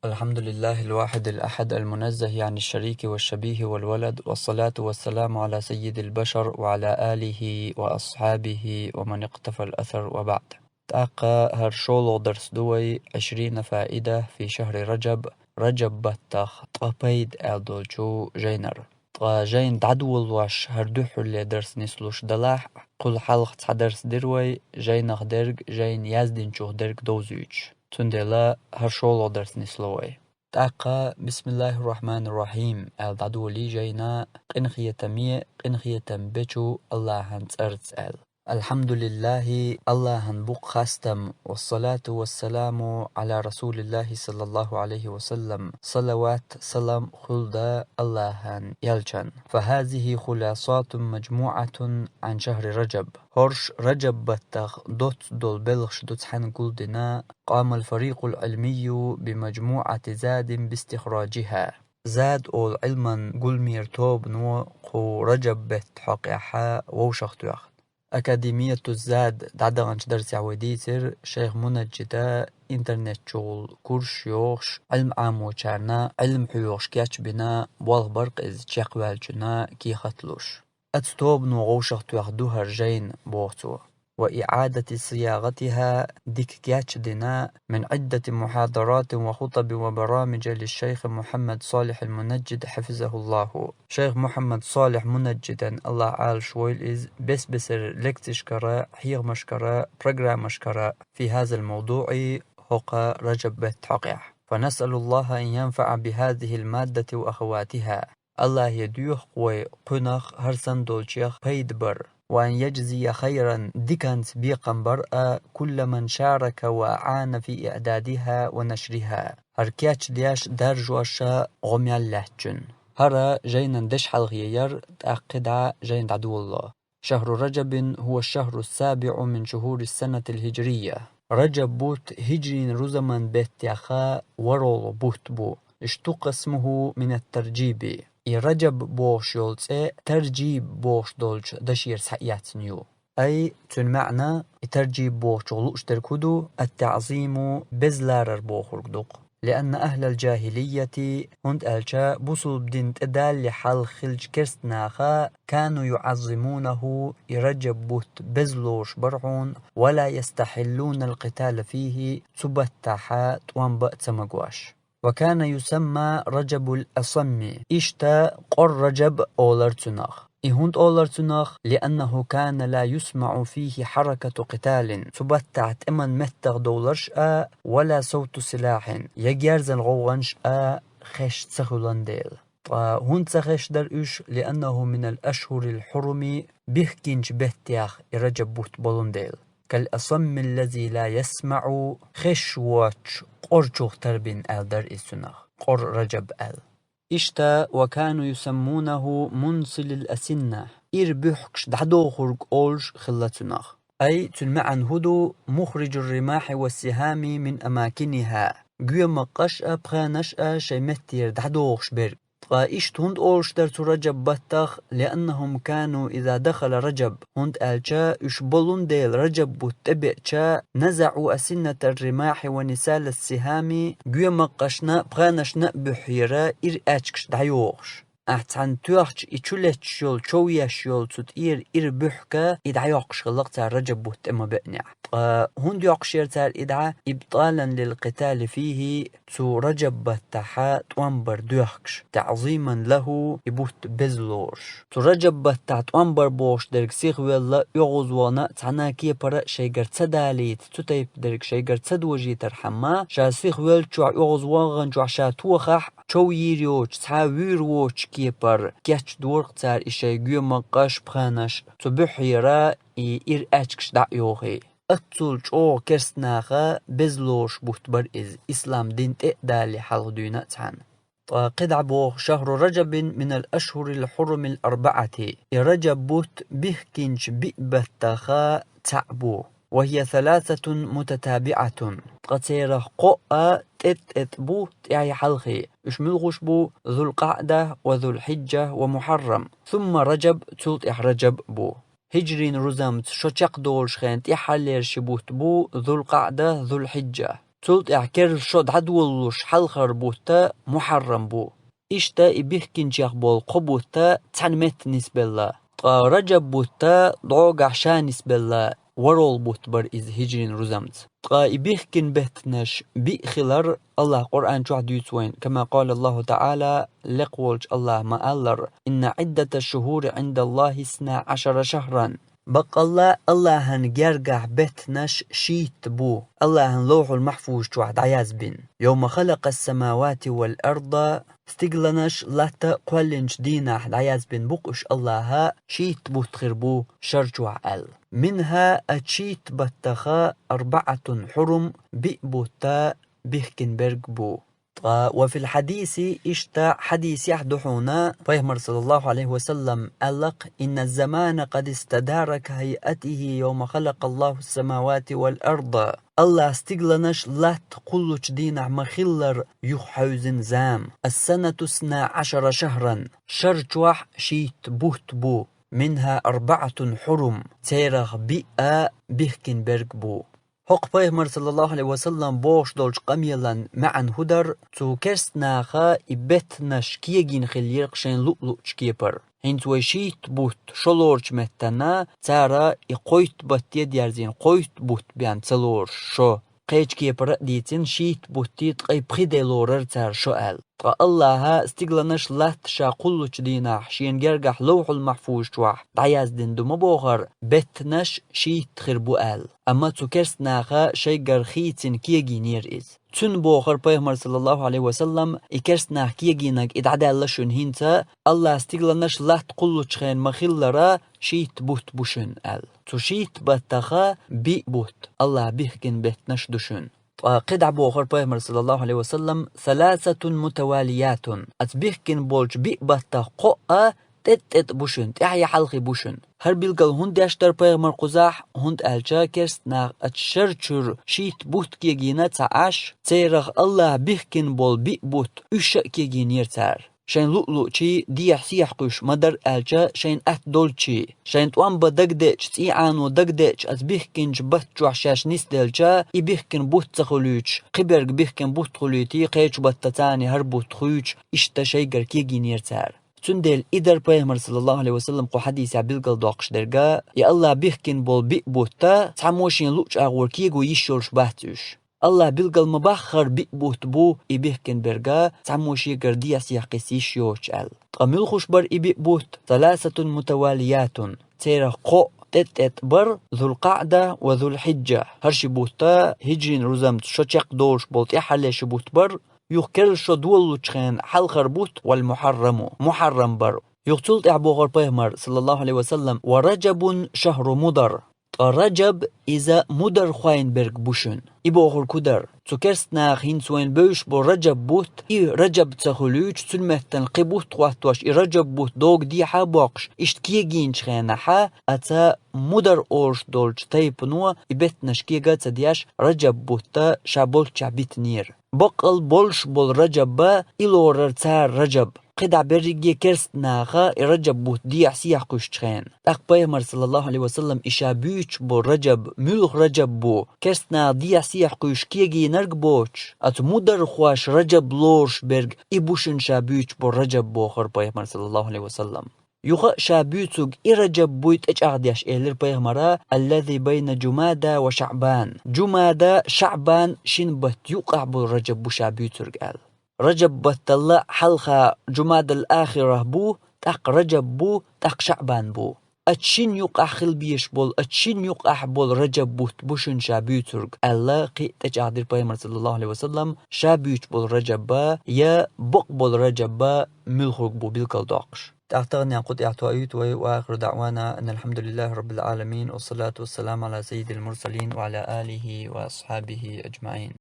الحمد لله الواحد الأحد المنزه عن الشريك والشبيه والولد، والصلاة والسلام على سيد البشر وعلى آله وأصحابه ومن اقتفى الأثر، وبعد. تأقى هرشولو درس دوي 20 فائدة في شهر رجب بطخ طبيد ألدولشو جينر جين دعدول واش هردوحو اللي درس نسلوش دلاح قل حلق تحدرس دروي جينخ درج جين يازدين شوخ درج دوزيوش تندلا هرشولو درس نسلوي. تأقى بسم الله الرحمن الرحيم الدعدولي جينا قنخية بيشو الله هنتأرز الحمد لله الله هنبوق خاستم، والصلاة والسلام على رسول الله صلى الله عليه وسلم، صلوات سلام خلد الله هن يلشن. فهذه خلاصات مجموعة عن شهر رجب. هرش رجب بطخ دوت دول بلغش دوت حن قلدنا. قام الفريق العلمي بمجموعة زاد باستخراجها. زاد أول علما قل ميرتوب نو قو رجب بتحقيحا ووشختوخ. أكاديمية الزاد دعدغنش درس عوديتر شيخ منجدة إنترنت شغل كورش يوغش علم عام وشارنا علم حيوغش كاتش بنا والغ برق إز تشاقوالجنا كي خطلوش أتستوب نوغوشخ توخدوها رجين بوغتو وإعادة صياغتها ديك كاتش دنا من عدة محاضرات وخطب وبرامج للشيخ محمد صالح المنجد حفظه الله. شيخ محمد صالح منجدا الله عال شويل إز بسر لكتشكرا حيغ مشكرا برنامج مشكرا في هذا الموضوع هقا رجب بتحقيح. فنسأل الله أن ينفع بهذه المادة وأخواتها. الله يديوخ وقنخ هرسن دولشيخ بيدبر، وأن يجزي خيرا ديكانت بيقنبر كل من شارك وعان في إعدادها ونشرها. هركياتش دياش دارجواشا غميالاتشن هرا جينا ندش حلغيير تأقدع جين عدو الله. شهر رجب هو الشهر السابع من شهور السنة الهجرية. رجب بوت هجرين رزمن بيت يخا ورول بوت بو اشتق اسمه من الترجيب. رجب بوش يولتس ترجيب بوش دولش دشير سحيات نيو أي تنمعنا ترجيب بوش غلوش تركدو التعظيم بزلار بوخرق دوق. لأن أهل الجاهلية هند ألشا بوصل بدين تدال لحال خلج كرستناخا كانوا يعظمونه يرجب بوت بزلوش برعون ولا يستحلون القتال فيه تبتحا وانبأت سمقواش. وكان يسمى رجب الأصم إشتا قر رجب أولرتناخ إهند أولرتناخ لأنه كان لا يسمع فيه حركة قتال تبتعت إمن متغ دولرش ولا صوت سلاح يجيرز الغوغنش خش تسخلان ديل. هند تسخش درش لأنه من الأشهر الحرم بيخكينش بهتياخ رجب بوت بولنديل كالأصم الذي لا يسمع خش واتش قرشوخ تربين در إسناخ قر رجب إشتا. وكانوا يسمونه منصل الأسنة إربحكش دحدو خرق أولش خلتناخ أي تلمعن هدو مخرج الرماح والسهام من أماكنها قيم قشأ بخانشأ شيمتير دحدوخش برق. فإشت هند أولشتر رجب بطخ لأنهم كانوا إذا دخل رجب هند آلشا يشبلون ديل رجب بتبعشا نزعوا أسنة الرماح ونسال السهام قيم قشنا بغانشنا بحيرا إر أتشكش دعيوغش أحتان توخش إتشولتش يول شوياش يول تود إر بحكا إدعيوغش غلقتا رجب بتأما بأنع. هند يقشير تار إدعا إبطالا للقتال فيه تو رجب بطحا توانبر دوخش تعظيما له يبوت بزلوش. تو رجب بطحا توانبر بوش درك سيخ ويلا يغوزوانا تعناكي برا شيقر تداليت تتايب درك شيقر تدوجي ترحما شا سيخ ويل چوع يغوزواغن چوع شا توخح چو يريوش تعويروش كيبر كيش دورق تار إشي قيوم قاش بخانش تبحيرا إير أتشكش دعيوخي. أتصل شو كرسناخا بزلوش بوتبر إز إسلام دين تقدالي حلق دينا تحن. قدع بوغ شهر رجب من الأشهر الحرم الأربعة. رجب بوت بيهكينش بيبتخا تعبو وهي 3 متتابعة. قتيره قوة تتبوت يعني حلقي اشملغش بو ذو القعدة وذو الحجة ومحرم ثم رجب تلت رجب بو. هجرين رزمت شوشق دولش خانت يحلير شبوت بو ذو القعدة ذو الحجة تلت اعكر شد عدولوش حلخر بوتا محرم بو إشتا إبيخكين جاق بول قبوتا تعنمت نسبة الله رجب بوتا ضوغ عشان نسبة الله ورول بوت بر إز هجرين رزمت إبيخكين بهتنش بيخلر الله قرآن جوعد يتوين كما قال الله تعالى لقولج الله ما ألر إن عدة الشهور عند الله 12 شهرا بق الله هن جرجع بتنش شيت بو الله هن لوح المحفوظ جوعد عياز بن يوم خلق السماوات والأرض استقلنش لاتا قولنج دينا عياز بن بقش الله شيت بو تخربو شرجوع منها أتشيت بتخا 4 حرم بيبوتا بيخكنبرغ بو وفي الحديث اشتا حديث يحدحونا فيهمر صلى الله عليه وسلم ألق إن الزمان قد استدار كهيئته يوم خلق الله السماوات والأرض الله استقلنش لا تقولش دينا مخلر يحوزن زام السنة 12 شهرا شرجوح شيت بوت بو منها 4 حرم تيرغ بيئة بيخكنبرغ بو حق پیغمبر صلى الله عليه وسلم بوش دولش قميلا معن هدر تو كرسناخا إبتنش كيجين خليرق شين لؤلؤش كيبر هنت وشيت بوت شلورش متنا تارا إقويت بطي ديارزين قويت بوت بيان تلور شو قيج كيبر ديتين شيت بوتيت قي بخيدي لورر تار شوال الله استقلنش لات شاقلوش دينا حشين جرجح لوح المحفوظ جوح دعياز دين دو مبوغر بتنش شيت خربو أما تكرسناخا شيجر خيتين كيجي نير إز تن بوغر بيغمر صلى الله عليه وسلم إكرسناخ كيجينك إدعدالشون هنتا الله استقلنش لات قلوش خين مخلرا شيت بوت بوشن تو شيت بتخا بي بوت الله بيخكن بتنش دوشن قدع بوخر بيغمر صلى الله عليه وسلم 3 متواليات أتبيخكن بولج بيقبتا قوة تت بوشن تحيا حلقي بوشن هر بيلقل هند يشتر بيغمر قزاح هند ألجا كرسنا أتشرشر شيت بوت كيجينا تعاش تيرغ الله بيخكن بول بيقبوت أشأ كيجين يرتار شين لؤلؤشي ديح سيح قش مدر ألجا شين دولشي شين توان بدقدج تيعان ودقدج أتبيخكن جبت جوحشاش نسدلجا إبيخكن بوت تخلوش قبرق بيخكن بوت خلوتي قيش بطتاني هر بوت خوش إشتا شيقر كيجين يرتار تندل إدر بيغمر صلى الله عليه وسلم قو حديث عبيلقل داقش درقا يا الله بيخكن بول بيقبوتا تعموشين لوش أغور كيغو يشولش بحتوش الله بيلقل مباخر بيقبوت بو إبيخكن برقا تعموشي قردية سيحقسي شيوش قميل خشبر إبيقبوت 3 متواليات تيرا قو تت بر ذو القعدة وذو الحجة هرشي بوتا هجرين رزمت شوشيق دولش بولت إحاليش بوت بر يذكر شدول لتشخين حلخر بوت والمحرم محرم بر يقتلت أعبوغر بيهمر صلى الله عليه وسلم ورجب شهر مدر رجب إذا مدر خوين برق بوشن إبوغر كدر تكرسناخ هنسوين بوش بو رجب بوت رجب تخلوش تلمهتن قبوت قواتوش رجب بوت دوغ ديحا باقش اشتكيجين شخينحا أتا مدر أورش دولش تايبنوا إبتنش كيغا تدياش رجب بوتا شابول شعبيت نير بقل بولش بول رجب با إلورر تار رجب قدع برقية كرسناخا رجب بوت ديح سيح قشتخين تاق بيهمر صلى الله عليه وسلم إشابيوش بو رجب ملوخ رجب بو كرسنا ديح سيح قش كيجي نرق بوش أت مدر خواش رجب لورش برق إبوشن شابيوش بو رجب بوخر بيهمر صلى الله عليه وسلم يخا شابيوتوغ إرجب بويت إجعديش إهلر بيهمرا الذي بين جمادة وشعبان جمادة شعبان شنبت يقع بو رجب بو شابيوتوغ رجب بطلع حلقة جماد الآخرة بو تاق رجب بو تاق شعبان بو أتشين يقع خلبيش بول أتشين يقع بول رجب بوت بوشن شابيوترق الله قي تجعدر بيمر صلى الله عليه وسلم شابيوت بول رجب با يا بق بول رجب با ملخوق بو بالكال داقش أعتقد أن قد اعتوائيت وآخر دعوانا أن الحمد لله رب العالمين والصلاة والسلام على سيد المرسلين وعلى آله وأصحابه أجمعين.